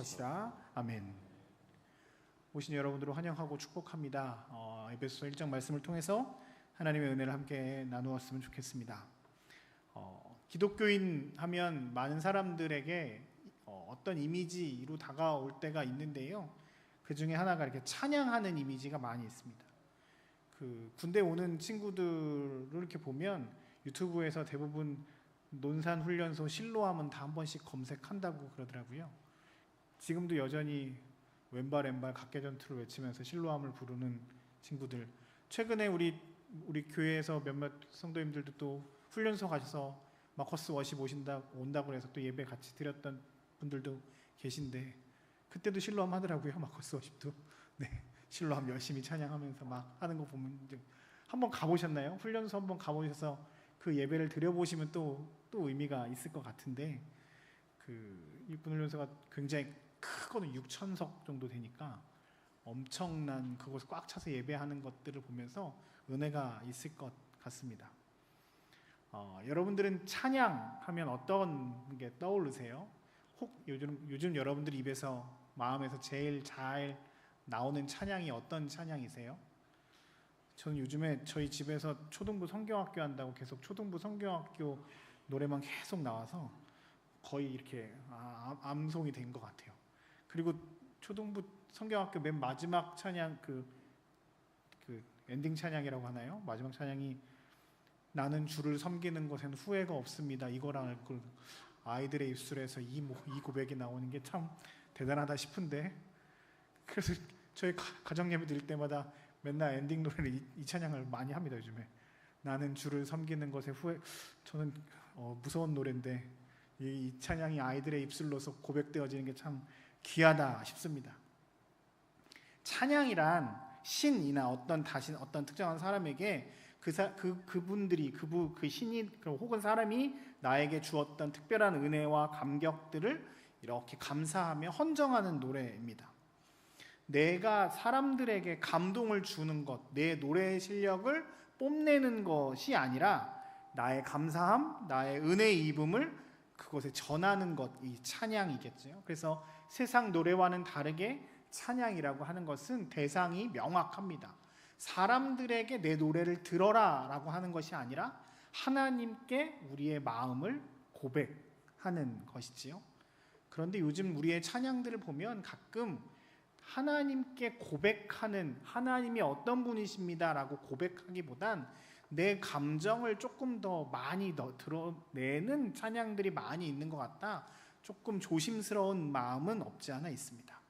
것이다. 아멘. 오신 여러분들을 환영하고 축복합니다. 에베소서 1장 말씀을 통해서 하나님의 은혜를 함께 나누었으면 좋겠습니다. 기독교인 하면 많은 사람들에게 어떤 이미지로 다가올 때가 있는데요. 그 중에 하나가 이렇게 찬양하는 이미지가 많이 있습니다. 그 군대 오는 친구들을 이렇게 보면 유튜브에서 대부분 논산훈련소 실로암은 다 한 번씩 검색한다고 그러더라고요. 지금도 여전히 왼발 각개전투를 외치면서 실로암을 부르는 친구들. 최근에 우리 교회에서 몇몇 성도님들도 또 훈련소 가셔서 마커스 워십 온다고 해서 또 예배 같이 드렸던 분들도 계신데 그때도 실로암 하더라고요. 마커스 워십도. 네, 실로암 열심히 찬양하면서 막 하는 거 보면 한번 가보셨나요? 훈련소 한번 가보셔서 그 예배를 드려보시면 또 의미가 있을 것 같은데 이분 훈련소가 굉장히 크거든. 6,000석 정도 되니까 엄청난 그곳을 꽉 차서 예배하는 것들을 보면서 은혜가 있을 것 같습니다. 여러분들은 찬양하면 어떤 게 떠오르세요? 혹 요즘 여러분들 입에서 마음에서 제일 잘 나오는 찬양이 어떤 찬양이세요? 저는 요즘에 저희 집에서 초등부 성경학교 한다고 계속 초등부 성경학교 노래만 계속 나와서 거의 이렇게 암송이 된 것 같아요. 그리고 초등부 성경학교 맨 마지막 찬양 그 엔딩 찬양이라고 하나요? 마지막 찬양이 나는 주를 섬기는 것에는 후회가 없습니다. 이거랑 아이들의 입술에서 이 고백이 나오는 게 참 대단하다 싶은데 그래서 저희 가정 예배 드릴 때마다 맨날 엔딩 노래를 이 찬양을 많이 합니다. 요즘에 나는 주를 섬기는 것에 후회. 저는 무서운 노래인데 이 찬양이 아이들의 입술로서 고백되어지는 게 참 귀하다 싶습니다. 찬양이란 신이나 어떤 특정한 사람에게 그분들이 그 신이 혹은 사람이 나에게 주었던 특별한 은혜와 감격들을 이렇게 감사하며 헌정하는 노래입니다. 내가 사람들에게 감동을 주는 것, 내 노래의 실력을 뽐내는 것이 아니라 나의 감사함, 나의 은혜의 입음을 그곳에 전하는 것이 찬양이겠죠. 그래서 세상 노래와는 다르게 찬양이라고 하는 것은 대상이 명확합니다. 사람들에게 내 노래를 들어라 라고 하는 것이 아니라 하나님께 우리의 마음을 고백하는 것이지요. 그런데 요즘 우리의 찬양들을 보면 가끔 하나님께 고백하는, 하나님이 어떤 분이십니다 라고 고백하기보단 내 감정을 조금 더 많이 드러내는 찬양들이 많이 있는 것 같다. 조금 조심스러운 마음은 없지 않아 있습니다.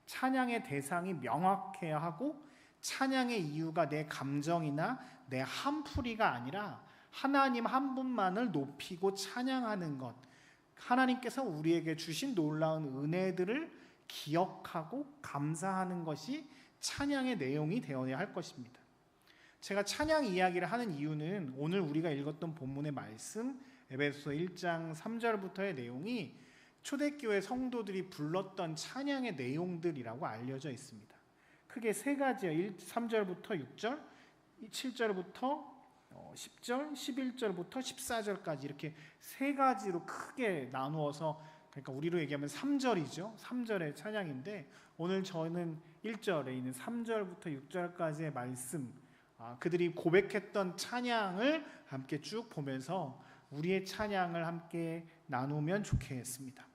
찬양의 대상이 명확해야 하고 찬양의 이유가 내 감정이나 내 한풀이가 아니라 하나님 한 분만을 높이고 찬양하는 것, 하나님께서 우리에게 주신 놀라운 은혜들을 기억하고 감사하는 것이 찬양의 내용이 되어야 할 것입니다. 제가 찬양 이야기를 하는 이유는 오늘 우리가 읽었던 본문의 말씀 에베소서 1장 3절부터의 내용이 초대교회 성도들이 불렀던 찬양의 내용들이라고 알려져 있습니다. 크게 세 가지예요. 3절부터 6절, 7절부터 10절, 11절부터 14절까지 이렇게 세 가지로 크게 나누어서, 그러니까 우리로 얘기하면 3절이죠. 3절의 찬양인데 오늘 저는 1절에 있는 3절부터 6절까지의 말씀, 그들이 고백했던 찬양을 함께 쭉 보면서 우리의 찬양을 함께 나누면 좋겠습니다.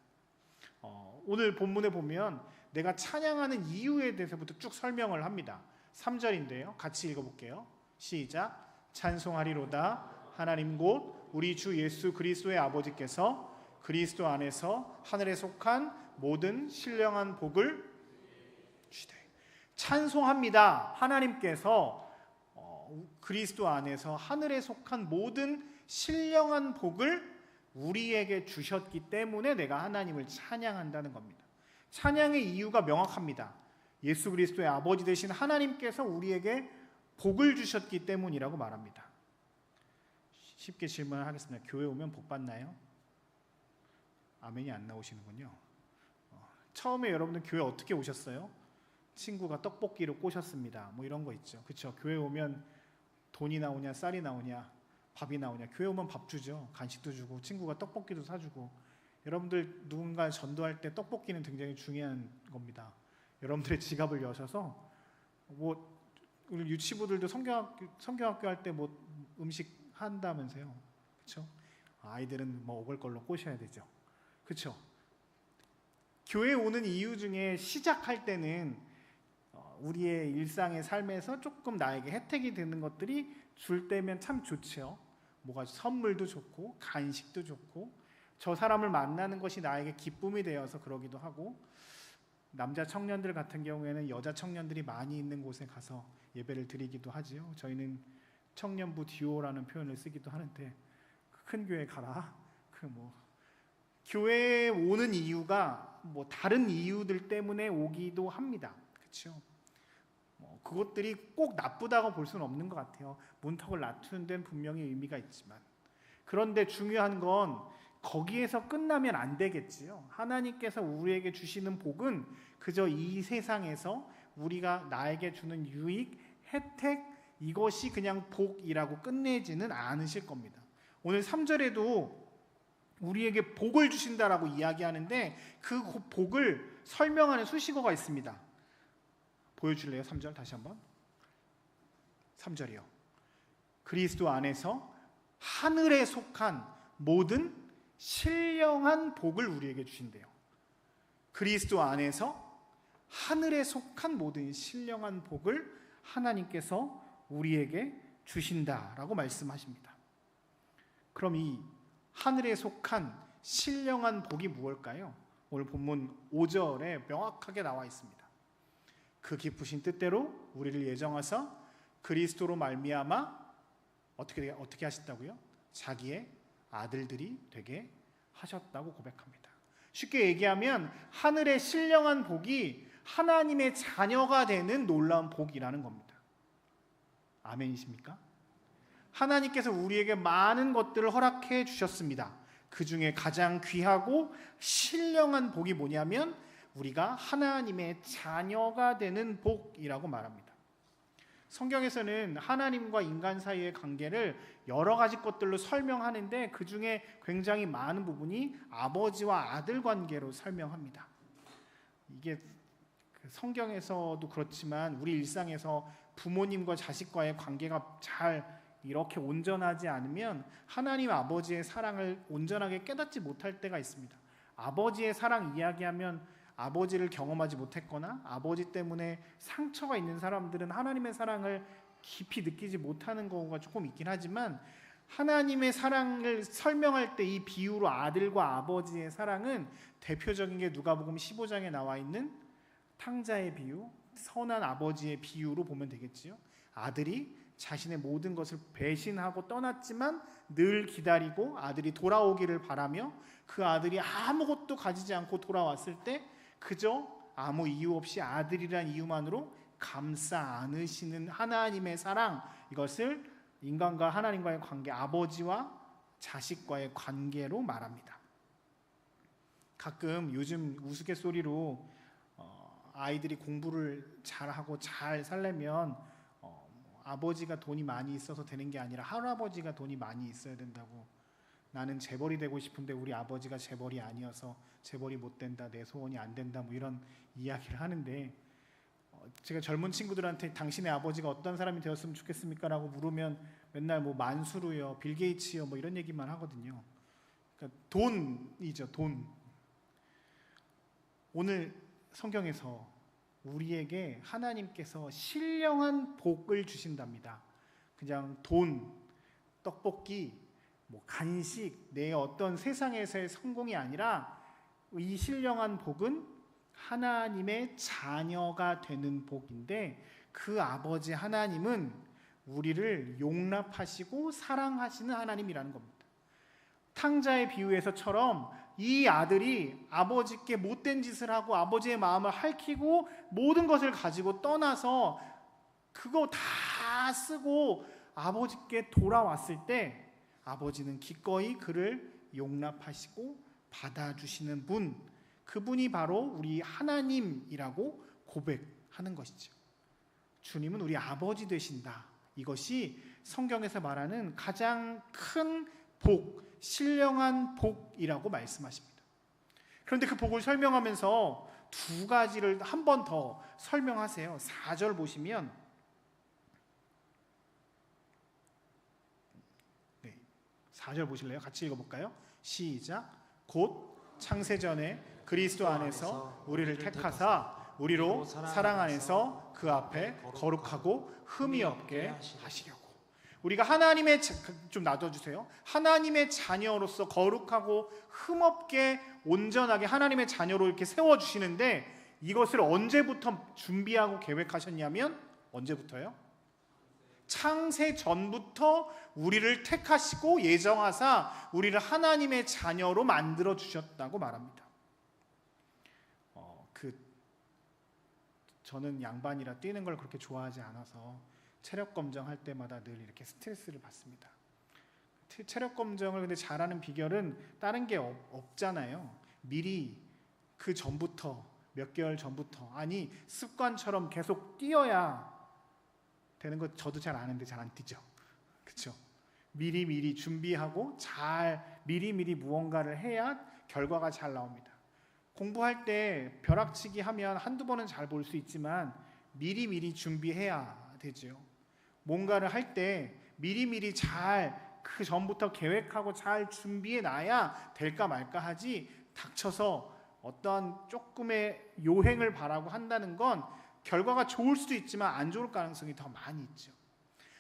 오늘 본문에 보면 내가 찬양하는 이유에 대해서부터 쭉 설명을 합니다. 3절인데요. 같이 읽어볼게요. 시작. 찬송하리로다 하나님 곧 우리 주 예수 그리스도의 아버지께서 그리스도 안에서 하늘에 속한 모든 신령한 복을 주시되. 찬송합니다. 하나님께서 그리스도 안에서 하늘에 속한 모든 신령한 복을 우리에게 주셨기 때문에 내가 하나님을 찬양한다는 겁니다. 찬양의 이유가 명확합니다. 예수 그리스도의 아버지 되신 하나님께서 우리에게 복을 주셨기 때문이라고 말합니다. 쉽게 질문하겠습니다. 교회 오면 복 받나요? 아멘이 안 나오시는군요. 처음에 여러분들 교회 어떻게 오셨어요? 친구가 떡볶이로 꼬셨습니다. 뭐 이런 거 있죠. 그렇죠? 교회 오면 돈이 나오냐, 쌀이 나오냐, 밥이 나오냐. 교회 오면 밥 주죠. 간식도 주고 친구가 떡볶이도 사주고 여러분들 누군가 전도할 때 떡볶이는 굉장히 중요한 겁니다. 여러분들의 지갑을 여셔서 뭐 우리 유치부들도 성경학교 할 때 뭐 음식 한다면서요, 그렇죠? 아이들은 뭐 먹을 걸로 꼬셔야 되죠, 그렇죠? 교회 오는 이유 중에 시작할 때는 우리의 일상의 삶에서 조금 나에게 혜택이 되는 것들이 줄 때면 참 좋죠. 뭐가 선물도 좋고 간식도 좋고 저 사람을 만나는 것이 나에게 기쁨이 되어서 그러기도 하고, 남자 청년들 같은 경우에는 여자 청년들이 많이 있는 곳에 가서 예배를 드리기도 하지요. 저희는 청년부 듀오라는 표현을 쓰기도 하는데, 큰 교회 가라. 교회에 오는 이유가 뭐 다른 이유들 때문에 오기도 합니다. 그렇죠? 그것들이 꼭 나쁘다고 볼 수는 없는 것 같아요. 문턱을 낮추는 데는 분명히 의미가 있지만, 그런데 중요한 건 거기에서 끝나면 안 되겠지요. 하나님께서 우리에게 주시는 복은 그저 이 세상에서 우리가 나에게 주는 유익, 혜택, 이것이 그냥 복이라고 끝내지는 않으실 겁니다. 오늘 3절에도 우리에게 복을 주신다라고 이야기하는데 그 복을 설명하는 수식어가 있습니다. 보여줄래요? 3절 다시 한번. 3절이요. 그리스도 안에서 하늘에 속한 모든 신령한 복을 우리에게 주신대요. 그리스도 안에서 하늘에 속한 모든 신령한 복을 하나님께서 우리에게 주신다라고 말씀하십니다. 그럼 이 하늘에 속한 신령한 복이 무엇일까요? 오늘 본문 5절에 명확하게 나와 있습니다. 그 기쁘신 뜻대로 우리를 예정하사 그리스도로 말미암아 어떻게 하셨다고요? 자기의 아들들이 되게 하셨다고 고백합니다. 쉽게 얘기하면 하늘의 신령한 복이 하나님의 자녀가 되는 놀라운 복이라는 겁니다. 아멘이십니까? 하나님께서 우리에게 많은 것들을 허락해 주셨습니다. 그 중에 가장 귀하고 신령한 복이 뭐냐면 우리가 하나님의 자녀가 되는 복이라고 말합니다. 성경에서는 하나님과 인간 사이의 관계를 여러 가지 것들로 설명하는데 그 중에 굉장히 많은 부분이 아버지와 아들 관계로 설명합니다. 이게 성경에서도 그렇지만 우리 일상에서 부모님과 자식과의 관계가 잘 이렇게 온전하지 않으면 하나님 아버지의 사랑을 온전하게 깨닫지 못할 때가 있습니다. 아버지의 사랑 이야기하면 아버지를 경험하지 못했거나 아버지 때문에 상처가 있는 사람들은 하나님의 사랑을 깊이 느끼지 못하는 경우가 조금 있긴 하지만, 하나님의 사랑을 설명할 때 이 비유로 아들과 아버지의 사랑은 대표적인 게 누가복음 15장에 나와 있는 탕자의 비유, 선한 아버지의 비유로 보면 되겠지요. 아들이 자신의 모든 것을 배신하고 떠났지만 늘 기다리고 아들이 돌아오기를 바라며 그 아들이 아무것도 가지지 않고 돌아왔을 때 그저 아무 이유 없이 아들이란 이유만으로 감싸 안으시는 하나님의 사랑, 이것을 인간과 하나님과의 관계, 아버지와 자식과의 관계로 말합니다. 가끔 요즘 우스갯소리로 아이들이 공부를 잘하고 잘 살려면 아버지가 돈이 많이 있어서 되는 게 아니라 할아버지가 돈이 많이 있어야 된다고, 나는 재벌이 되고 싶은데 우리 아버지가 재벌이 아니어서 재벌이 못 된다, 내 소원이 안 된다, 뭐 이런 이야기를 하는데, 제가 젊은 친구들한테 당신의 아버지가 어떤 사람이 되었으면 좋겠습니까? 라고 물으면 맨날 뭐 만수르요, 빌 게이츠요, 뭐 이런 얘기만 하거든요. 그러니까 돈이죠, 돈. 오늘 성경에서 우리에게 하나님께서 신령한 복을 주신답니다. 그냥 돈, 떡볶이, 뭐 간식, 내 어떤 세상에서의 성공이 아니라 이 신령한 복은 하나님의 자녀가 되는 복인데, 그 아버지 하나님은 우리를 용납하시고 사랑하시는 하나님이라는 겁니다. 탕자의 비유에서처럼 이 아들이 아버지께 못된 짓을 하고 아버지의 마음을 핥히고 모든 것을 가지고 떠나서 그거 다 쓰고 아버지께 돌아왔을 때 아버지는 기꺼이 그를 용납하시고 받아주시는 분, 그분이 바로 우리 하나님이라고 고백하는 것이죠. 주님은 우리 아버지 되신다. 이것이 성경에서 말하는 가장 큰 복, 신령한 복이라고 말씀하십니다. 그런데 그 복을 설명하면서 두 가지를 한 번 더 설명하세요. 4절 보시면 4절 보실래요? 같이 읽어볼까요? 시작. 곧 창세전에 그리스도 안에서 우리를 택하사 우리로 사랑 안에서 그 앞에 거룩하고 흠이 없게 하시려고. 우리가 하나님의, 좀 놔둬주세요. 하나님의 자녀로서 거룩하고 흠없게 온전하게 하나님의 자녀로 이렇게 세워주시는데, 이것을 언제부터 준비하고 계획하셨냐면, 언제부터요? 창세 전부터 우리를 택하시고 예정하사 우리를 하나님의 자녀로 만들어 주셨다고 말합니다. 저는 양반이라 뛰는 걸 그렇게 좋아하지 않아서 체력 검정할 때마다 늘 이렇게 스트레스를 받습니다. 체력 검정을 근데 잘하는 비결은 다른 게 없잖아요. 미리 그 전부터, 몇 개월 전부터, 아니 습관처럼 계속 뛰어야 되는 거 저도 잘 아는데 잘 안 뛰죠. 그렇죠? 미리 준비하고 잘 미리 무언가를 해야 결과가 잘 나옵니다. 공부할 때 벼락치기 하면 한두 번은 잘 볼 수 있지만 미리 준비해야 되죠. 뭔가를 할 때 미리 잘 그 전부터 계획하고 잘 준비해 놔야 될까 말까 하지, 닥쳐서 어떤 조금의 요행을 바라고 한다는 건 결과가 좋을 수도 있지만 안 좋을 가능성이 더 많이 있죠.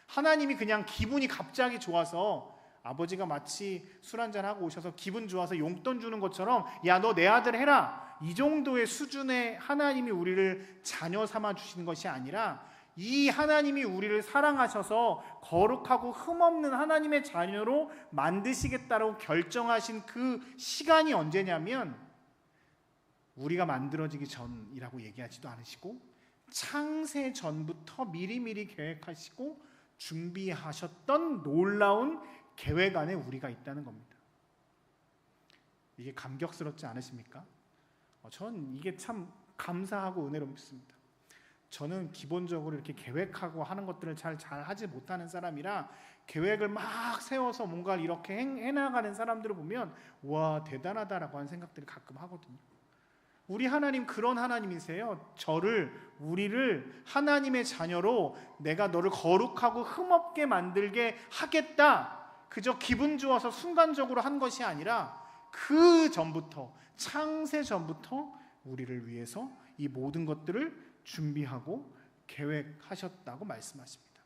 하나님이 그냥 기분이 갑자기 좋아서, 아버지가 마치 술 한잔하고 오셔서 기분 좋아서 용돈 주는 것처럼 야 너 내 아들 해라, 이 정도의 수준의 하나님이 우리를 자녀 삼아 주시는 것이 아니라, 이 하나님이 우리를 사랑하셔서 거룩하고 흠없는 하나님의 자녀로 만드시겠다고 결정하신 그 시간이 언제냐면, 우리가 만들어지기 전이라고 얘기하지도 않으시고 창세 전부터 미리 계획하시고 준비하셨던 놀라운 계획 안에 우리가 있다는 겁니다. 이게 감격스럽지 않으십니까? 전 이게 참 감사하고 은혜롭습니다. 저는 기본적으로 이렇게 계획하고 하는 것들을 잘 하지 못하는 사람이라, 계획을 막 세워서 뭔가를 이렇게 해나가는 사람들을 보면 와 대단하다라고 하는 생각들을 가끔 하거든요. 우리 하나님 그런 하나님이세요. 우리를 하나님의 자녀로 내가 너를 거룩하고 흠없게 만들게 하겠다, 그저 기분 좋아서 순간적으로 한 것이 아니라 그 전부터, 창세 전부터 우리를 위해서 이 모든 것들을 준비하고 계획하셨다고 말씀하십니다.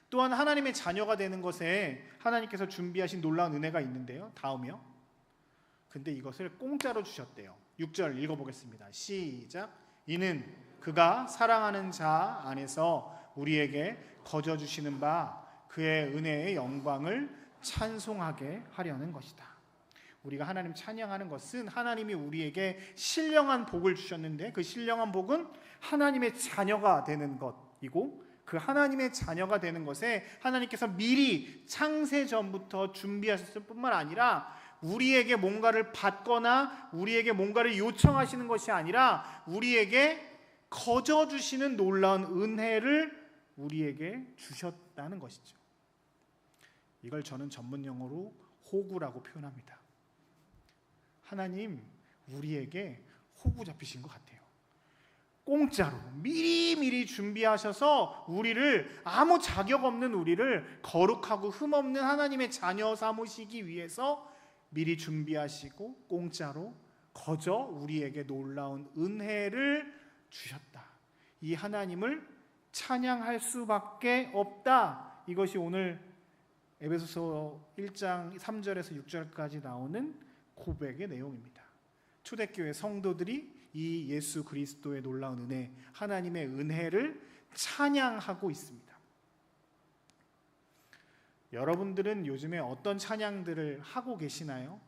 또한 하나님의 자녀가 되는 것에 하나님께서 준비하신 놀라운 은혜가 있는데요. 다음이요. 근데 이것을 공짜로 주셨대요. 6절 읽어보겠습니다. 시작. 이는 그가 사랑하는 자 안에서 우리에게 거저 주시는 바 그의 은혜의 영광을 찬송하게 하려는 것이다. 우리가 하나님 찬양하는 것은 하나님이 우리에게 신령한 복을 주셨는데, 그 신령한 복은 하나님의 자녀가 되는 것이고, 그 하나님의 자녀가 되는 것에 하나님께서 미리 창세 전부터 준비하셨을 뿐만 아니라, 우리에게 뭔가를 받거나 우리에게 뭔가를 요청하시는 것이 아니라 우리에게 거저 주시는 놀라운 은혜를 우리에게 주셨다는 것이죠. 이걸 저는 전문 용어로 호구라고 표현합니다. 하나님 우리에게 호구 잡히신 것 같아요. 공짜로 미리 준비하셔서 우리를, 아무 자격 없는 우리를 거룩하고 흠없는 하나님의 자녀 삼으시기 위해서 미리 준비하시고 공짜로 거저 우리에게 놀라운 은혜를 주셨다. 이 하나님을 찬양할 수밖에 없다. 이것이 오늘 에베소서 1장 3절에서 6절까지 나오는 고백의 내용입니다. 초대교회 성도들이 이 예수 그리스도의 놀라운 은혜, 하나님의 은혜를 찬양하고 있습니다. 여러분들은 요즘에 어떤 찬양들을 하고 계시나요?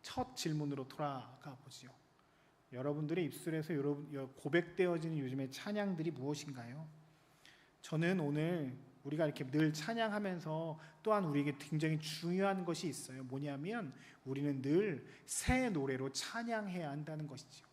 첫 질문으로 돌아가 보지요. 여러분들의 입술에서 고백되어지는 요즘의 찬양들이 무엇인가요? 저는 오늘 우리가 이렇게 늘 찬양하면서 또한 우리에게 굉장히 중요한 것이 있어요. 뭐냐면 우리는 늘 새 노래로 찬양해야 한다는 것이죠.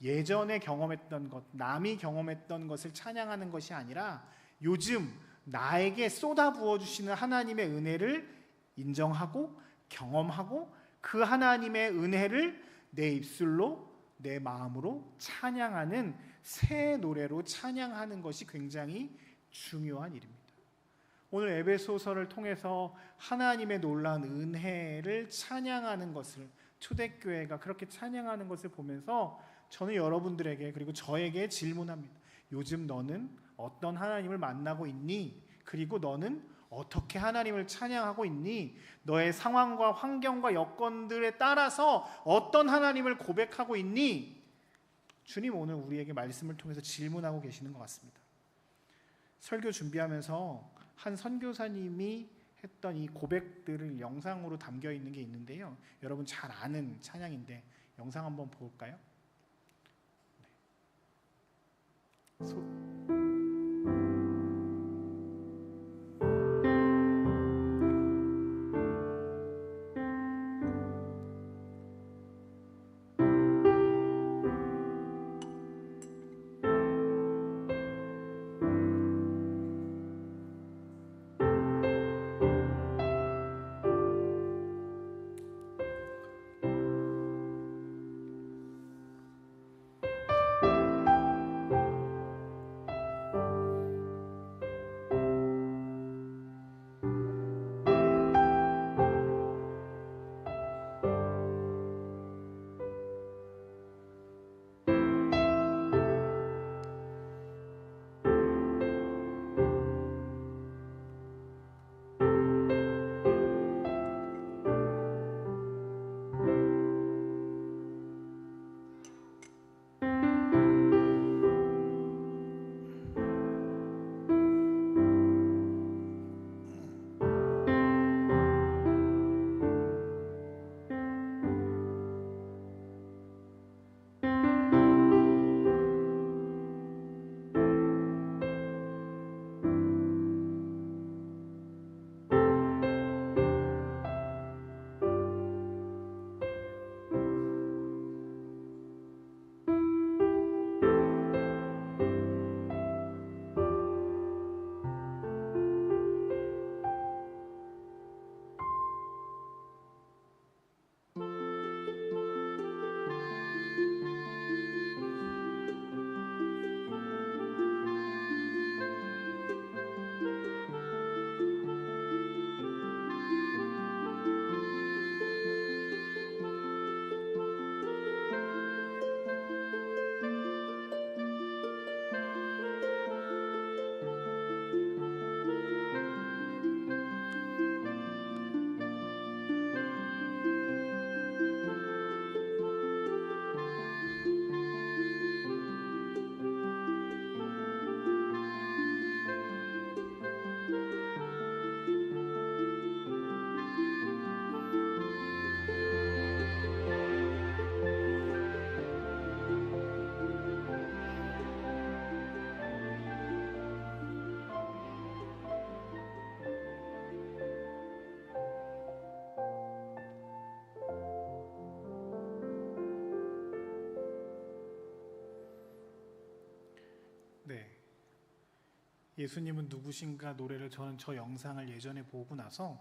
예전에 경험했던 것, 남이 경험했던 것을 찬양하는 것이 아니라 요즘 나에게 쏟아 부어주시는 하나님의 은혜를 인정하고 경험하고 그 하나님의 은혜를 내 입술로 내 마음으로 찬양하는 새 노래로 찬양하는 것이 굉장히 중요한 일입니다. 오늘 에베소서를 통해서 하나님의 놀라운 은혜를 찬양하는 것을, 초대교회가 그렇게 찬양하는 것을 보면서 저는 여러분들에게, 그리고 저에게 질문합니다. 요즘 너는 어떤 하나님을 만나고 있니? 그리고 너는 어떻게 하나님을 찬양하고 있니? 너의 상황과 환경과 여건들에 따라서 어떤 하나님을 고백하고 있니? 주님 오늘 우리에게 말씀을 통해서 질문하고 계시는 것 같습니다. 설교 준비하면서 한 선교사님이 했던 이 고백들을 영상으로 담겨 있는 게 있는데요. 여러분 잘 아는 찬양인데 영상 한번 볼까요? 네, 예수님은 누구신가 노래를 저는 저 영상을 예전에 보고 나서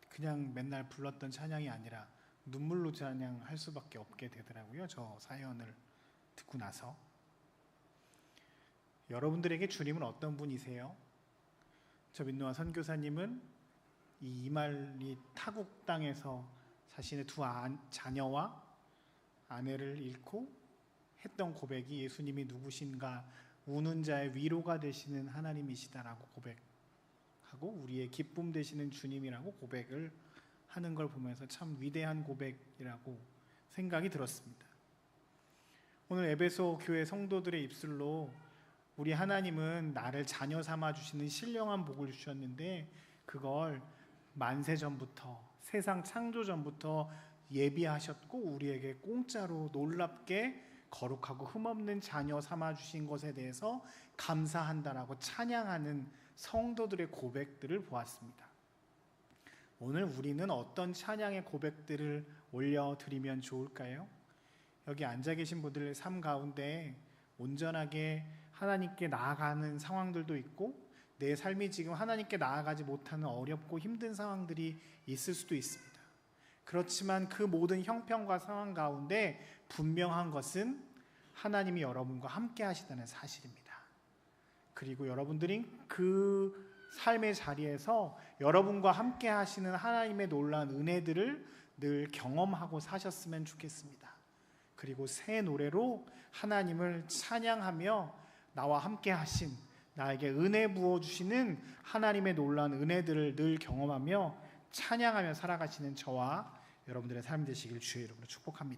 그냥 맨날 불렀던 찬양이 아니라 눈물로 찬양할 수밖에 없게 되더라고요. 저 사연을 듣고 나서. 여러분들에게 주님은 어떤 분이세요? 저 민노아 선교사님은 이 이말리 타국 땅에서 자신의 두 자녀와 아내를 잃고 했던 고백이 예수님이 누구신가, 우는 자의 위로가 되시는 하나님이시다라고 고백하고 우리의 기쁨 되시는 주님이라고 고백을 하는 걸 보면서 참 위대한 고백이라고 생각이 들었습니다. 오늘 에베소 교회 성도들의 입술로 우리 하나님은 나를 자녀 삼아 주시는 신령한 복을 주셨는데 그걸 만세 전부터, 세상 창조 전부터 예비하셨고 우리에게 공짜로 놀랍게 거룩하고 흠없는 자녀 삼아 주신 것에 대해서 감사한다라고 찬양하는 성도들의 고백들을 보았습니다. 오늘 우리는 어떤 찬양의 고백들을 올려드리면 좋을까요? 여기 앉아 계신 분들의 삶 가운데 온전하게 하나님께 나아가는 상황들도 있고 내 삶이 지금 하나님께 나아가지 못하는 어렵고 힘든 상황들이 있을 수도 있습니다. 그렇지만 그 모든 형편과 상황 가운데 분명한 것은 하나님이 여러분과 함께 하시다는 사실입니다. 그리고 여러분들이 그 삶의 자리에서 여러분과 함께 하시는 하나님의 놀라운 은혜들을 늘 경험하고 사셨으면 좋겠습니다. 그리고 새 노래로 하나님을 찬양하며 나와 함께 하신, 나에게 은혜 부어주시는 하나님의 놀라운 은혜들을 늘 경험하며 찬양하며 살아가시는 저와 여러분들의 삶 되시길 주의 이름으로 축복합니다.